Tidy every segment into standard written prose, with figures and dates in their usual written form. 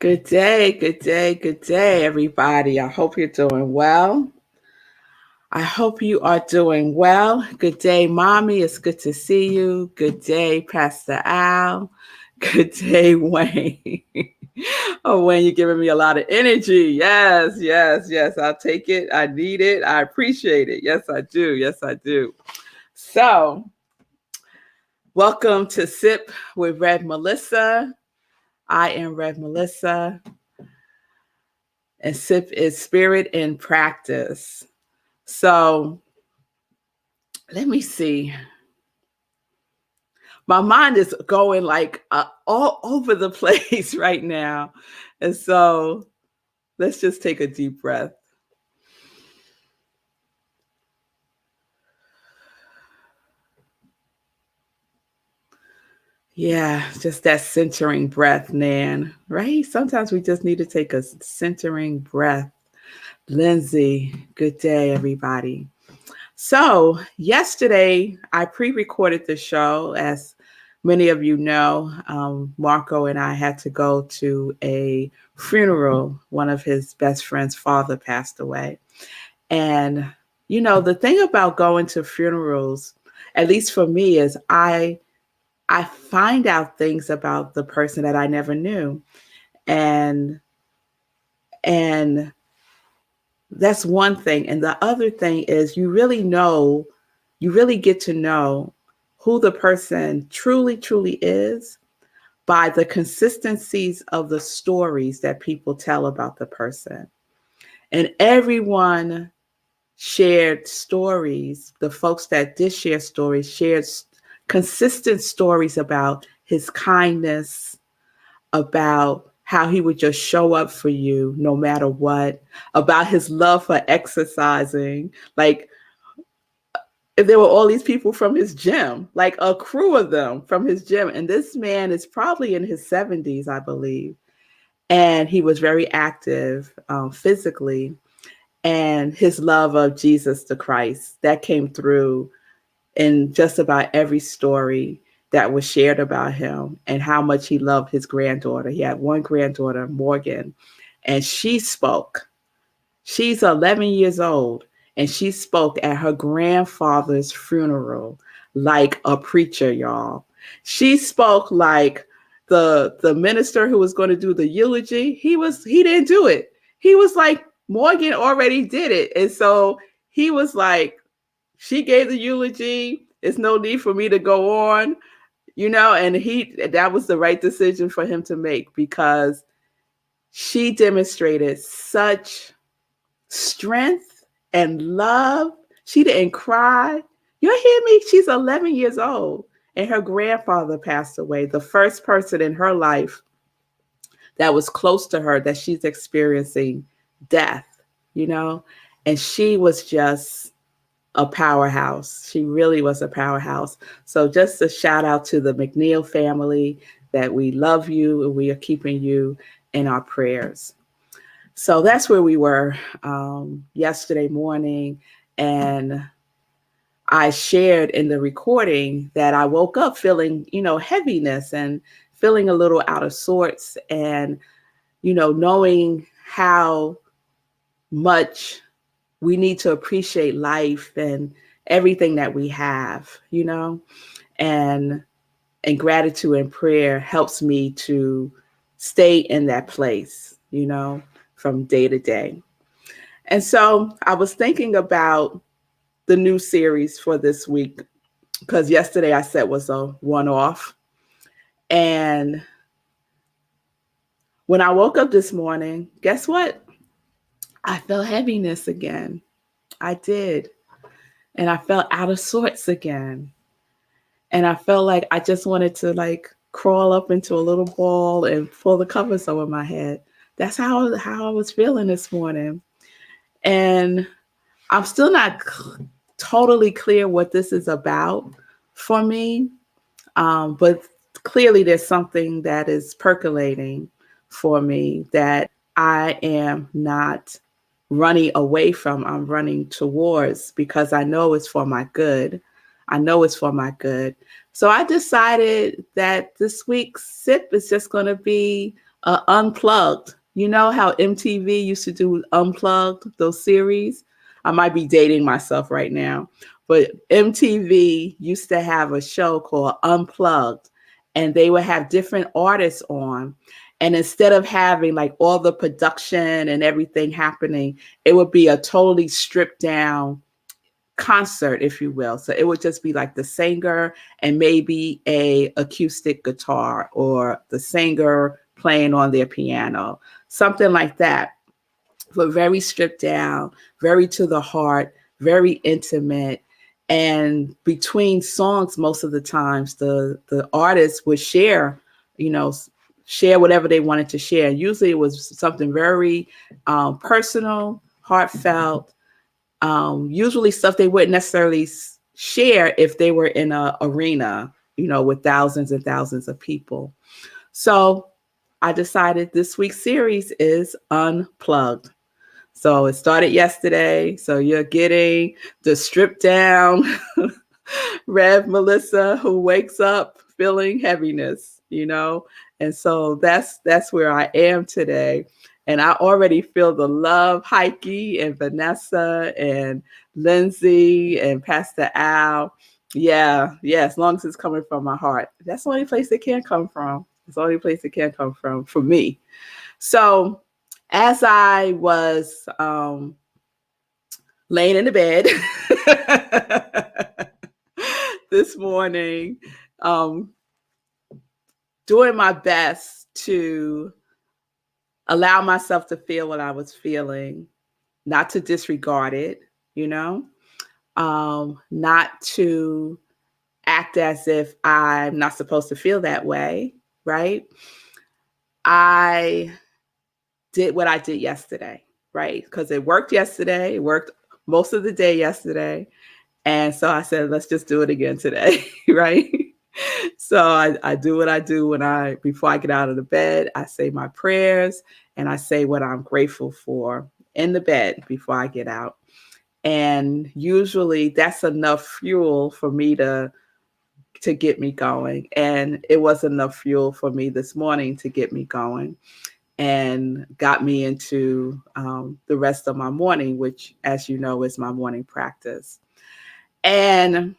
Good day, good day, good day, everybody. I hope you're doing well. I hope you are doing well. Good day, Mommy. It's good to see you. Good day, Pastor Al. Good day, Wayne. Oh, Wayne, you're giving me a lot of energy. Yes, yes, yes. I'll take it. I need it. I appreciate it. Yes, I do. Yes, I do. So, welcome to Sip with Rev Melissa. I am Rev Melissa. And SIP is spirit in practice. So let me see. My mind is going like all over the place right now. And so let's just take a deep breath. Yeah, just that centering breath, Nan, right? Sometimes we just need to take a centering breath. Lindsay, good day, everybody. So yesterday, I pre-recorded the show. As many of you know, Marco and I had to go to a funeral. One of his best friend's father passed away. And, the thing about going to funerals, at least for me, is I find out things about the person that I never knew. And that's one thing. And the other thing is you really get to know who the person truly, truly is by the consistencies of the stories that people tell about the person. And everyone shared stories. The folks that did share stories shared consistent stories about his kindness, about how he would just show up for you no matter what, about his love for exercising. Like, there were all these people from his gym, like a crew of them from his gym. And this man is probably in his 70s, I believe. And he was very active physically. And his love of Jesus the Christ, that came through in just about every story that was shared about him, and how much he loved his granddaughter. He had one granddaughter, Morgan, and she spoke. She's 11 years old, and she spoke at her grandfather's funeral like a preacher, y'all. She spoke like the minister who was going to do the eulogy. He didn't do it. He was like, Morgan already did it. And so he was like, she gave the eulogy. It's no need for me to go on, and that was the right decision for him to make, because she demonstrated such strength and love. She didn't cry. You hear me? She's 11 years old, and her grandfather passed away, the first person in her life that was close to her that she's experiencing death, and she was just a powerhouse. She really was a powerhouse. So just a shout out to the McNeil family, that we love you and we are keeping you in our prayers. So that's where we were yesterday morning. And I shared in the recording that I woke up feeling, heaviness and feeling a little out of sorts, and, knowing how much we need to appreciate life and everything that we have, and gratitude and prayer helps me to stay in that place, from day to day. And so I was thinking about the new series for this week, because yesterday I said was a one-off. And when I woke up this morning, guess what? I felt heaviness again. I did. And I felt out of sorts again. And I felt like I just wanted to crawl up into a little ball and pull the covers over my head. That's how I was feeling this morning. And I'm still not totally clear what this is about for me. But clearly there's something that is percolating for me that I am not running away from. I'm running towards, because I know it's for my good. So I decided that this week's sip is just going to be Unplugged. You know how MTV used to do Unplugged, those series? I might be dating myself right now, but MTV used to have a show called Unplugged, and they would have different artists on. And instead of having like all the production and everything happening, it would be a totally stripped down concert, if you will. So it would just be like the singer and maybe a acoustic guitar or the singer playing on their piano, something like that. But very stripped down, very to the heart, very intimate. And between songs, most of the times, the artists would share, you know, share whatever they wanted to share. Usually it was something very personal, heartfelt, usually stuff they wouldn't necessarily share if they were in an arena, you know, with thousands and thousands of people. So I decided this week's series is Unplugged. So it started yesterday. So you're getting the stripped down Rev Melissa who wakes up feeling heaviness, you know? And so that's where I am today. And I already feel the love, Heike and Vanessa and Lindsay and Pastor Al. Yeah, as long as it's coming from my heart. That's the only place it can come from. It's the only place it can come from for me. So as I was laying in the bed this morning, doing my best to allow myself to feel what I was feeling, not to disregard it, you know, not to act as if I'm not supposed to feel that way, right? I did what I did yesterday, right? Because it worked yesterday. It worked most of the day yesterday. And so I said, let's just do it again today, right? So I do what I do before I get out of the bed. I say my prayers and I say what I'm grateful for in the bed before I get out. And usually that's enough fuel for me to get me going. And it was enough fuel for me this morning to get me going and got me into the rest of my morning, which, as you know, is my morning practice. And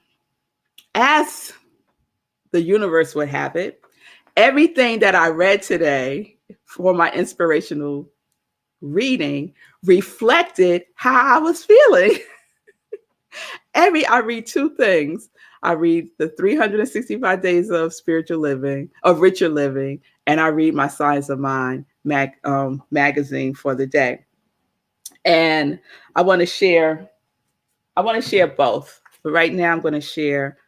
as the universe would have it, everything that I read today for my inspirational reading reflected how I was feeling. I read two things. I read the 365 Days of Spiritual Living, of Richer Living, and I read my Science of Mind magazine for the day. And I want to share both. But right now I'm going to share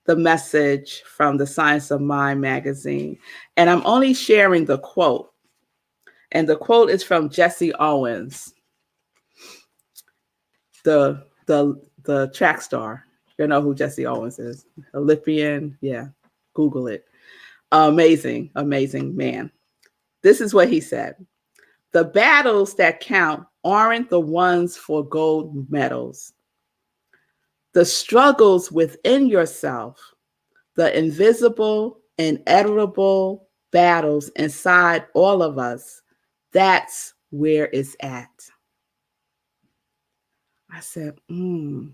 the message from the Science of Mind magazine. And I'm only sharing the quote. And the quote is from Jesse Owens, the track star. You know who Jesse Owens is. Olympian. Yeah, Google it. Amazing man. This is what he said. The battles that count aren't the ones for gold medals. The struggles within yourself, the invisible, inevitable battles inside all of us, that's where it's at. I said, the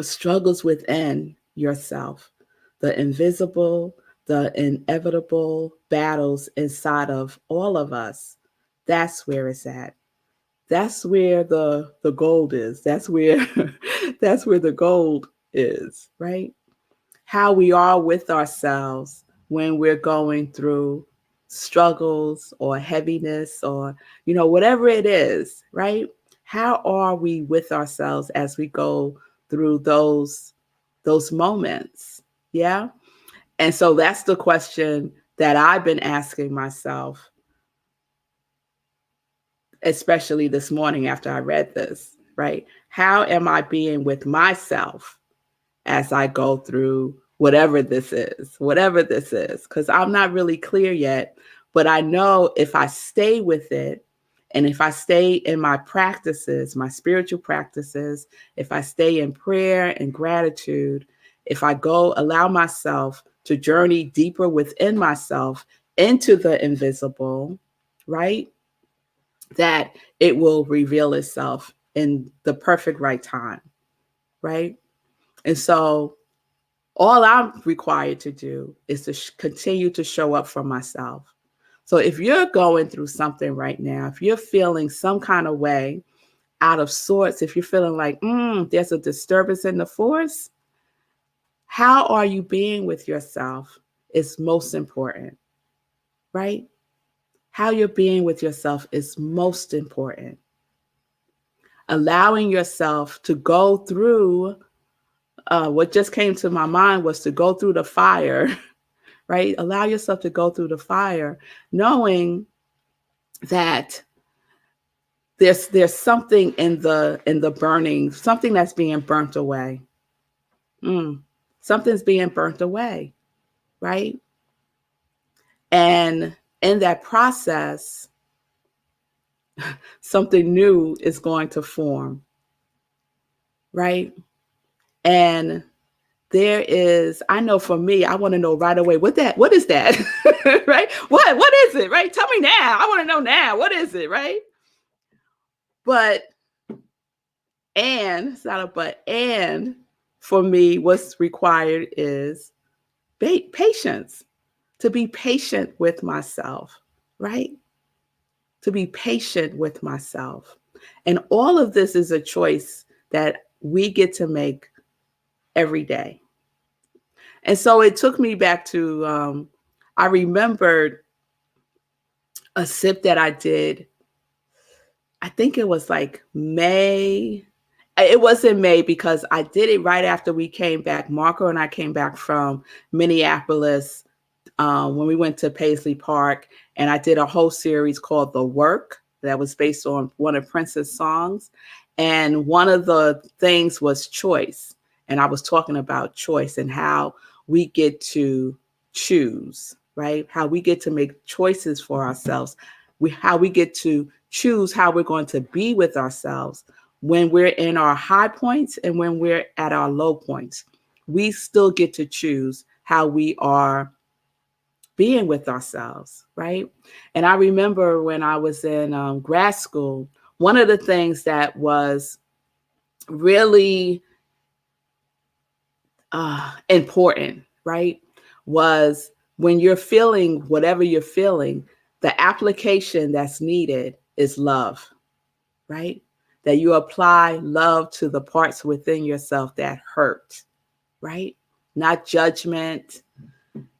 struggles within yourself, the invisible, the inevitable battles inside of all of us, that's where it's at. That's where the gold is. That's where the gold is, right? How we are with ourselves when we're going through struggles or heaviness or, you know, whatever it is, right? How are we with ourselves as we go through those moments? Yeah. And so that's the question that I've been asking myself, especially this morning after I read this, right? How am I being with myself as I go through whatever this is? Because I'm not really clear yet, but I know if I stay with it, and if I stay in my practices, my spiritual practices, if I stay in prayer and gratitude, if I allow myself to journey deeper within myself into the invisible, right? That it will reveal itself in the perfect right time, right? And so all I'm required to do is to continue to show up for myself. So if you're going through something right now, if you're feeling some kind of way, out of sorts, if you're feeling like there's a disturbance in the force, how are you being with yourself is most important, right? How you're being with yourself is most important. Allowing yourself to go through what just came to my mind was to go through the fire, right? Allow yourself to go through the fire, knowing that there's something in the burning, something that's being burnt away. Something's being burnt away, right? And in that process, something new is going to form, right? And there is, I know for me, I want to know right away what is that? Right? What is it? Right? Tell me now. I want to know now. What is it? Right? But it's not a but, and for me, what's required is patience, to be patient with myself, right? To be patient with myself. And all of this is a choice that we get to make every day. And so it took me back to, I remembered a sip that I did. I think it was like May. It was in May because I did it right after we came back. Marco and I came back from Minneapolis when we went to Paisley Park, and I did a whole series called The Work that was based on one of Prince's songs. And one of the things was choice. And I was talking about choice and how we get to choose, right? How we get to make choices for ourselves. How we get to choose how we're going to be with ourselves when we're in our high points and when we're at our low points. We still get to choose how we are being with ourselves, right? And I remember when I was in grad school, one of the things that was really important, right, was when you're feeling whatever you're feeling, the application that's needed is love, right? That you apply love to the parts within yourself that hurt, right? Not judgment,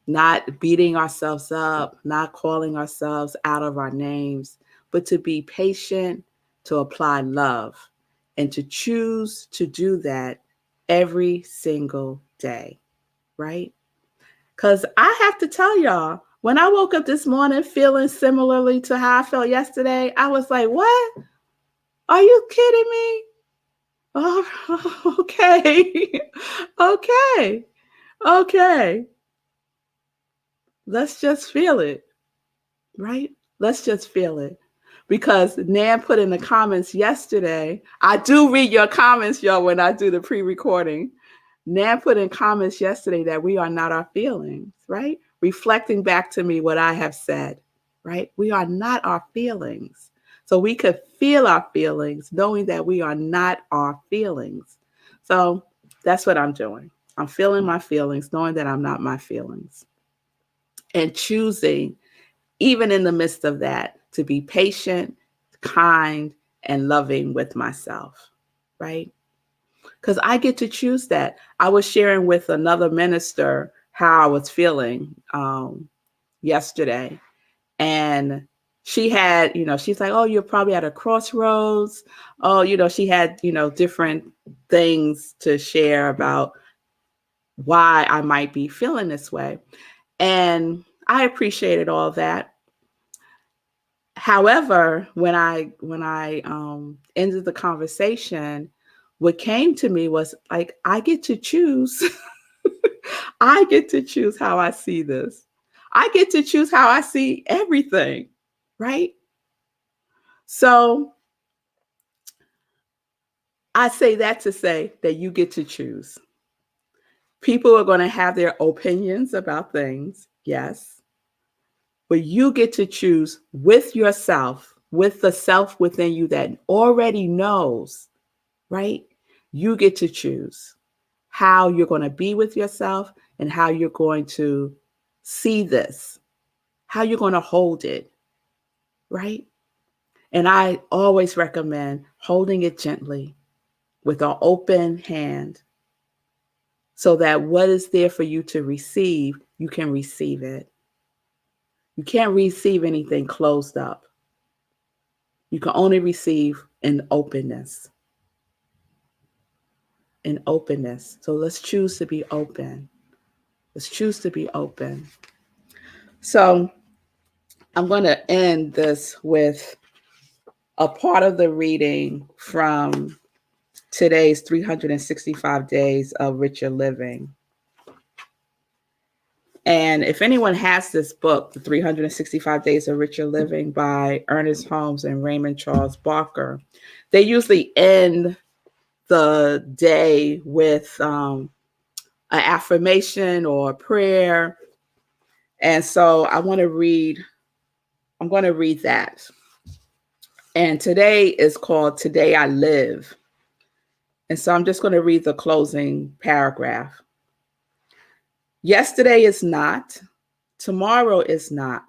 not beating ourselves up, not calling ourselves out of our names, but to be patient, to apply love, and to choose to do that every single day, right? Because I have to tell y'all, when I woke up this morning feeling similarly to how I felt yesterday, I was like, what? Are you kidding me? Oh, okay. Okay. Okay. Let's just feel it, right? Let's just feel it. Because Nan put in the comments yesterday, I do read your comments, y'all, when I do the pre-recording. Nan put in comments yesterday that we are not our feelings, right? Reflecting back to me what I have said, right? We are not our feelings. So we could feel our feelings knowing that we are not our feelings. So that's what I'm doing. I'm feeling my feelings, knowing that I'm not my feelings. And choosing, even in the midst of that, to be patient, kind, and loving with myself, right? Because I get to choose that. I was sharing with another minister how I was feeling yesterday. And she had, she's like, oh, you're probably at a crossroads. Oh, she had, different things to share about why I might be feeling this way. And I appreciated all that. However, when I ended the conversation, what came to me was like, I get to choose. I get to choose how I see this. I get to choose how I see everything, right? So I say that to say that you get to choose. People are going to have their opinions about things, yes. but you get to choose with yourself, with the self within you that already knows, right? You get to choose how you're going to be with yourself and how you're going to see this, how you're going to hold it, right? And I always recommend holding it gently with an open hand so that what is there for you to receive, you can receive it. You can't receive anything closed up. You can only receive in openness. In openness. So let's choose to be open. Let's choose to be open. So I'm going to end this with a part of the reading from today's 365 Days of Richer Living. And if anyone has this book, The 365 Days of Richer Living by Ernest Holmes and Raymond Charles Barker, they usually end the day with an affirmation or a prayer. And so I'm going to read that. And today is called Today I Live. And so I'm just going to read the closing paragraph. Yesterday is not, tomorrow is not,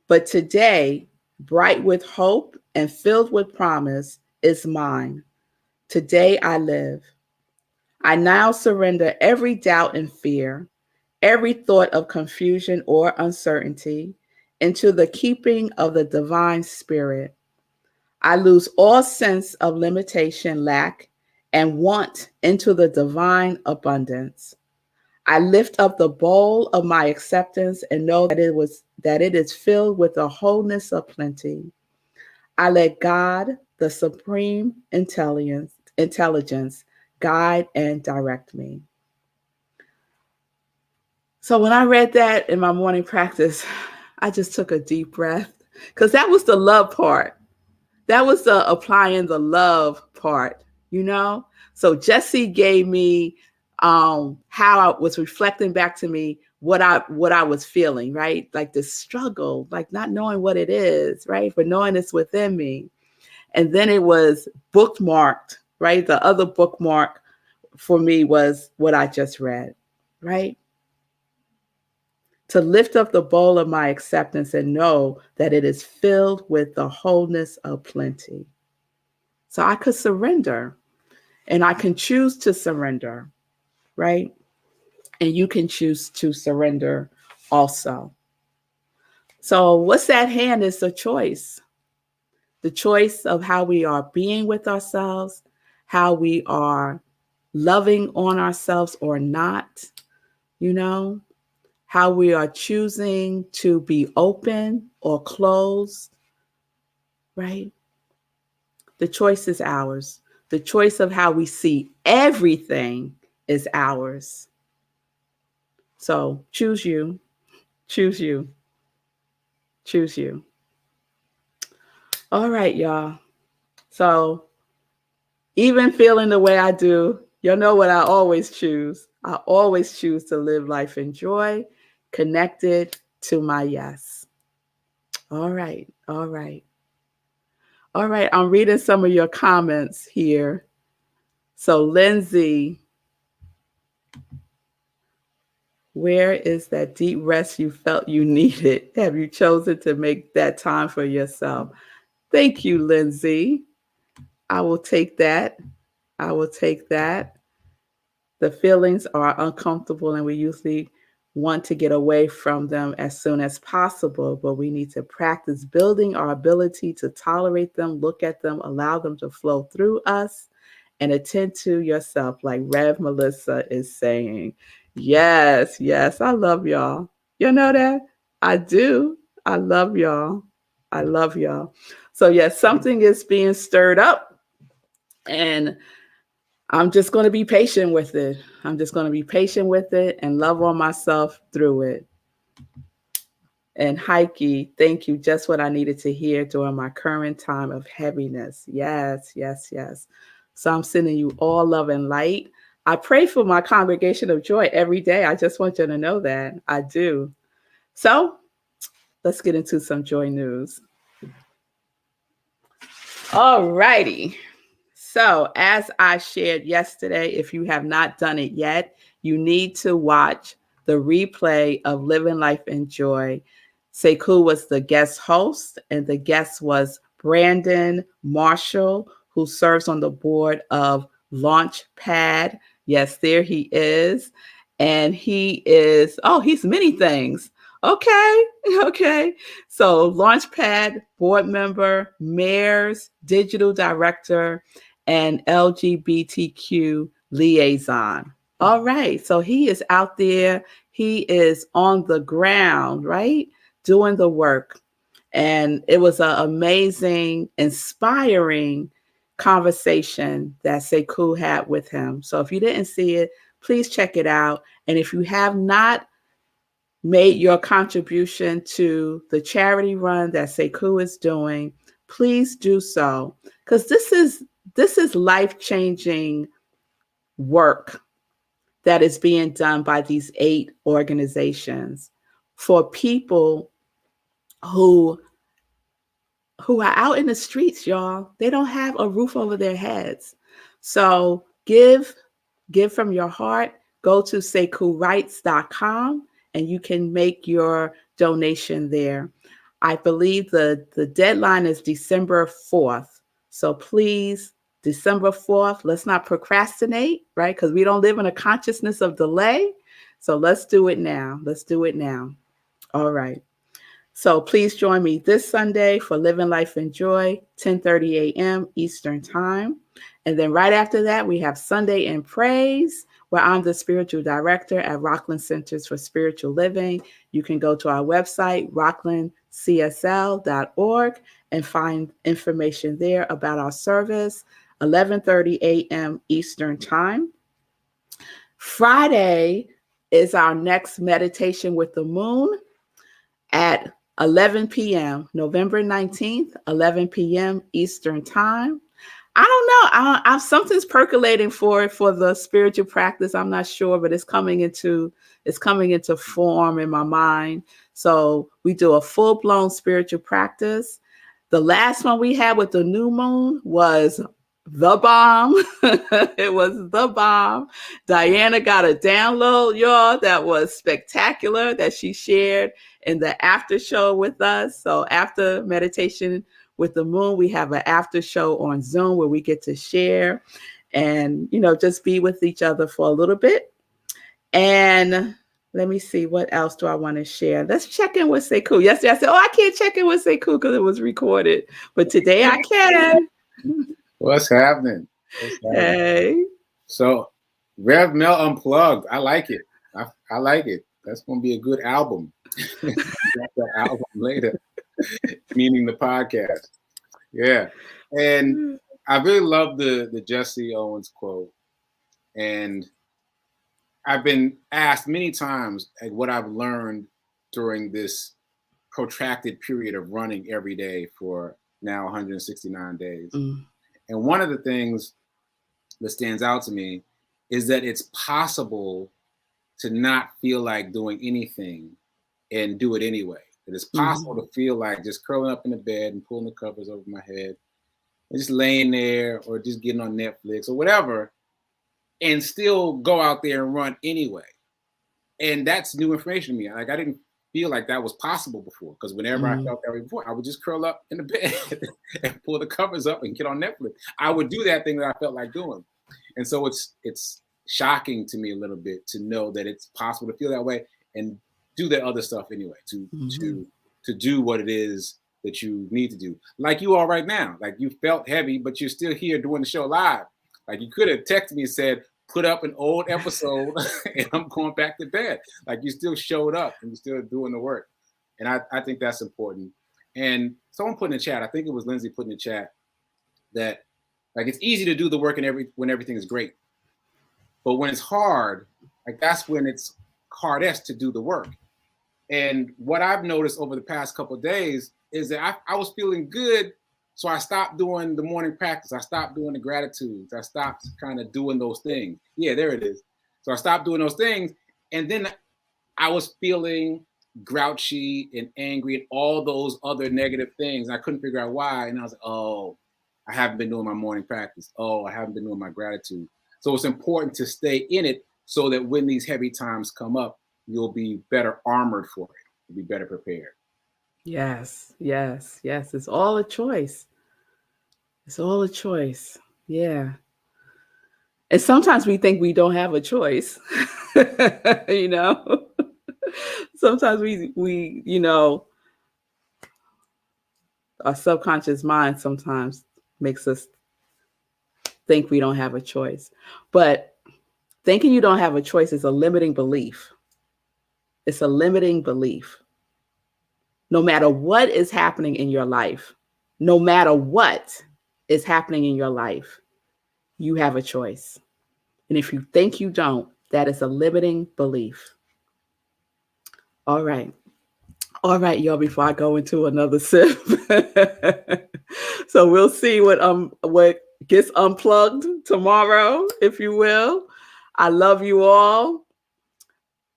but today, bright with hope and filled with promise, is mine. Today I live. I now surrender every doubt and fear, every thought of confusion or uncertainty into the keeping of the divine spirit. I lose all sense of limitation, lack, and want into the divine abundance. I lift up the bowl of my acceptance and know that it is filled with the wholeness of plenty. I let God, the supreme intelligence, guide and direct me. So when I read that in my morning practice, I just took a deep breath because that was the love part. That was the applying the love part, you know? So Jesse gave me how I was reflecting back to me what I was feeling, right? Like this struggle, like not knowing what it is, right? But knowing it's within me. And then it was bookmarked, right? The other bookmark for me was what I just read, right? To lift up the bowl of my acceptance and know that it is filled with the wholeness of plenty. So I could surrender and I can choose to surrender, right? And you can choose to surrender also. So what's at hand is the choice. The choice of how we are being with ourselves, how we are loving on ourselves or not, you know, how we are choosing to be open or closed, right? The choice is ours. The choice of how we see everything is ours. So choose you, choose you, choose you. All right, y'all. So even feeling the way I do, you know what I always choose? I always choose to live life in joy, connected to my yes. All right, all right. All right, I'm reading some of your comments here. So Lindsay, where is that deep rest you felt you needed? Have you chosen to make that time for yourself? Thank you, Lindsay. I will take that. I will take that. The feelings are uncomfortable and we usually want to get away from them as soon as possible, but we need to practice building our ability to tolerate them, look at them, allow them to flow through us, and attend to yourself, like Rev Melissa is saying. Yes, yes, I love y'all. You know that? I do. I love y'all. I love y'all. So, yes, something is being stirred up, and I'm just going to be patient with it. I'm just going to be patient with it and love on myself through it. And Heike, thank you. Just what I needed to hear during my current time of heaviness. Yes, yes, yes. So I'm sending you all love and light. I pray for my congregation of joy every day. I just want you to know that I do. So let's get into some joy news. All righty. So, as I shared yesterday, if you have not done it yet, you need to watch the replay of Living Life in Joy. Sekou was the guest host, and the guest was Brandon Marshall, who serves on the board of Launchpad. Yes, there he is. And he's many things. Okay, okay. So, Launchpad board member, mayor's digital director, and LGBTQ liaison. All right. So he is out there. He is on the ground, right? Doing the work. And it was an amazing, inspiring conversation that Sekou had with him. So if you didn't see it, please check it out. And if you have not made your contribution to the charity run that Sekou is doing, please do so. Because this is life-changing work that is being done by these 8 organizations for people who are out in the streets, y'all. They don't have a roof over their heads. So give from your heart. Go to sekouwrites.com and you can make your donation there. I believe the deadline is December 4th. So please, December 4th, let's not procrastinate, right? Because we don't live in a consciousness of delay. So let's do it now. Let's do it now. All right. So please join me this Sunday for Living Life in Joy, 10:30 a.m. Eastern Time. And then right after that, we have Sunday in Praise, where I'm the spiritual director at Rockland Centers for Spiritual Living. You can go to our website, rocklandcsl.org, and find information there about our service, 11:30 a.m. Eastern Time. Friday is our next meditation with the moon at 11 p.m., November 19th, 11 p.m. Eastern Time. I don't know. Something's percolating for the spiritual practice. I'm not sure, but it's coming into form in my mind. So we do a full-blown spiritual practice. The last one we had with the new moon was the bomb. It was the bomb. Diana got a download, y'all, that was spectacular that she shared in the after show with us. So after meditation with the moon, we have an after show on Zoom where we get to share and, just be with each other for a little bit. And let me see, what else do I want to share? Let's check in with Sekou. Yesterday I said, I can't check in with Sekou because it was recorded. But today I can. What's happening? Hey. So, Rev Mel Unplugged. I like it. I like it. That's going to be a good album. Got that album later, meaning the podcast. Yeah. And I really love the Jesse Owens quote. And I've been asked many times what I've learned during this protracted period of running every day for now 169 days. Mm. And one of the things that stands out to me is that it's possible to not feel like doing anything and do it anyway. It is possible to feel like just curling up in the bed and pulling the covers over my head and just laying there or just getting on Netflix or whatever and still go out there and run anyway. And that's new information to me. Like I didn't feel like that was possible before because whenever I felt that way before, I would just curl up in the bed and pull the covers up and get on Netflix. I would do that thing that I felt like doing. And so it's shocking to me a little bit to know that it's possible to feel that way and do that other stuff anyway, to do what it is that you need to do. Like you are right now. Like you felt heavy, but you're still here doing the show live. Like you could have texted me and said, put up an old episode and I'm going back to bed. Like you still showed up and you're still doing the work. And I think that's important. And someone put in the chat, I think it was Lindsay put in the chat, that like it's easy to do the work when everything is great. But when it's hard, like that's when it's hardest to do the work. And what I've noticed over the past couple of days is that I was feeling good. So I stopped doing the morning practice. I stopped doing the gratitudes. I stopped kind of doing those things. Yeah, there it is. So I stopped doing those things. And then I was feeling grouchy and angry and all those other negative things. I couldn't figure out why. And I was like, oh, I haven't been doing my morning practice. Oh, I haven't been doing my gratitude. So it's important to stay in it so that when these heavy times come up, you'll be better armored for it. You'll be better prepared. Yes, yes, yes. It's all a choice. It's all a choice. Yeah. And sometimes we think we don't have a choice. you know? Sometimes our subconscious mind sometimes makes us think we don't have a choice. But thinking you don't have a choice is a limiting belief. It's a limiting belief. No matter what is happening in your life, no matter what is happening in your life, you have a choice. And if you think you don't, that is a limiting belief. All right. All right, y'all, before I go into another sip. So we'll see what gets unplugged tomorrow, if you will. I love you all.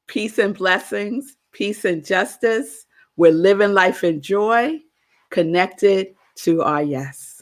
Peace and blessings, peace and justice. We're living life in joy, connected to our yes.